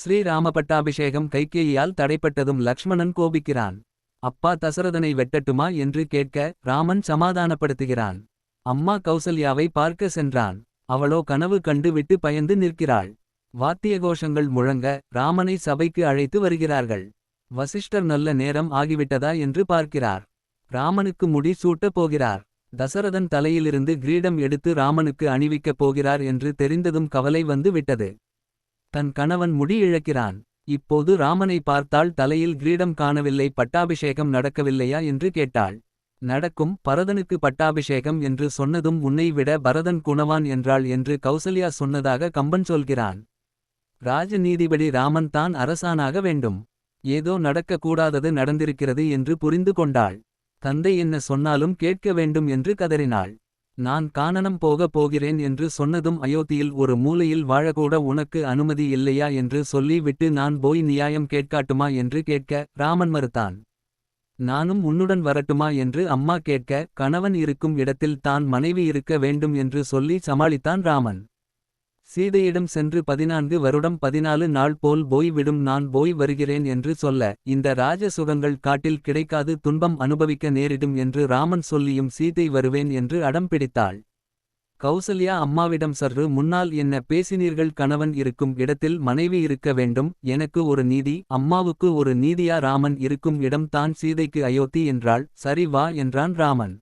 ஸ்ரீராம பட்டாபிஷேகம் கைகேயியால் தடைப்பட்டதும் லக்ஷ்மணன் கோபிக்கிறான். அப்பா தசரதனை வெட்டட்டுமா என்று கேட்க ராமன் சமாதானப்படுத்துகிறான். அம்மா கௌசல்யாவை பார்க்க சென்றான். அவளோ கனவு கண்டு விட்டு பயந்து நிற்கிறாள். வாத்தியகோஷங்கள் முழங்க ராமனை சபைக்கு அழைத்து வருகிறார்கள். வசிஷ்டர் நல்ல நேரம் ஆகிவிட்டதா என்று பார்க்கிறார். ராமனுக்கு முடி சூட்டப் போகிறார். தசரதன் தலையிலிருந்து கிரீடம் எடுத்து ராமனுக்கு அணிவிக்கப் போகிறார் என்று தெரிந்ததும் கவலை வந்து விட்டது. தன் கணவன் முடி இழக்கிறான். இப்போது ராமனை பார்த்தால் தலையில் கிரீடம் காணவில்லை. பட்டாபிஷேகம் நடக்கவில்லையா என்று கேட்டாள். நடக்கும், பரதனுக்கு பட்டாபிஷேகம் என்று சொன்னதும் உன்னை விட பரதன் குணவான் என்றாள் என்று கௌசல்யா சொன்னதாக கம்பன் சொல்கிறான். ராஜ நீதிபடி ராமன் தான் அரசானாக வேண்டும். ஏதோ நடக்க கூடாதது நடந்திருக்கிறது என்று புரிந்து கொண்டாள். தந்தை என்ன சொன்னாலும் கேட்க வேண்டும் என்று கதறினாள். நான் கானனம் போகப் போகிறேன் என்று சொன்னதும் அயோத்தியில் ஒரு மூலையில் வாழக்கூட உனக்கு அனுமதி இல்லையா என்று சொல்லி விட்டு நான் போய் நியாயம் கேட்காட்டுமா என்று கேட்க ராமன் மறுத்தான். நானும் உன்னுடன் வரட்டுமா என்று அம்மா கேட்க கணவன் இருக்கும் இடத்தில் தான் மனைவி இருக்க வேண்டும் என்று சொல்லி சமாளித்தான் ராமன். சீதையிடம் சென்று 14 வருடம் 14 நாள் போல் போய் விடும், நான் போய் வருகிறேன் என்று சொல்ல இந்த ராஜ சுகங்கள் காட்டில் கிடைக்காது, துன்பம் அனுபவிக்க நேரிடும் என்று ராமன் சொல்லியும் சீதை வருவேன் என்று அடம் பிடித்தாள். கௌசல்யா அம்மாவிடம் சற்று முன்னால் என்ன பேசினீர்கள்? கணவன் இருக்கும் இடத்தில் மனைவி இருக்க வேண்டும், எனக்கு ஒரு நீதி, அம்மாவுக்கு ஒரு நீதியா? ராமன் இருக்கும் இடம் தான் சீதைக்கு அயோத்தி என்றாள். சரி வா என்றான் ராமன்.